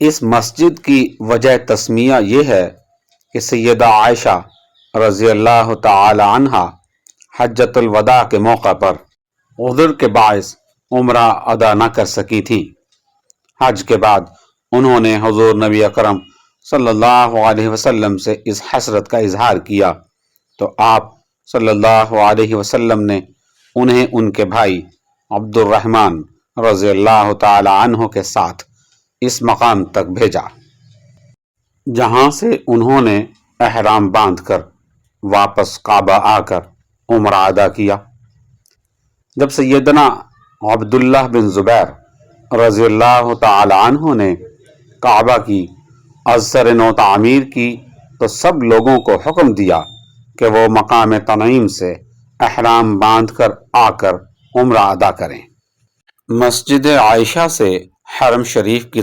اس مسجد کی وجہ تسمیہ یہ ہے کہ سیدہ عائشہ رضی اللہ تعالی عنہا حجۃ الوداع کے موقع پر عذر کے باعث عمرہ ادا نہ کر سکی تھی۔ حج کے بعد انہوں نے حضور نبی اکرم صلی اللہ علیہ وسلم سے اس حسرت کا اظہار کیا تو آپ صلی اللہ علیہ وسلم نے انہیں ان کے بھائی عبد الرحمن رضی اللہ تعالی عنہ کے ساتھ اس مقام تک بھیجا، جہاں سے انہوں نے احرام باندھ کر واپس کعبہ آ کر عمرہ ادا کیا۔ جب سیدنا عبداللہ بن زبیر رضی اللہ تعالی عنہ نے کعبہ کی از سر نو تعمیر کی تو سب لوگوں کو حکم دیا کہ وہ مقام تنعیم سے احرام باندھ کر آ کر عمرہ ادا کریں۔ مسجد عائشہ سے حرم شریف کی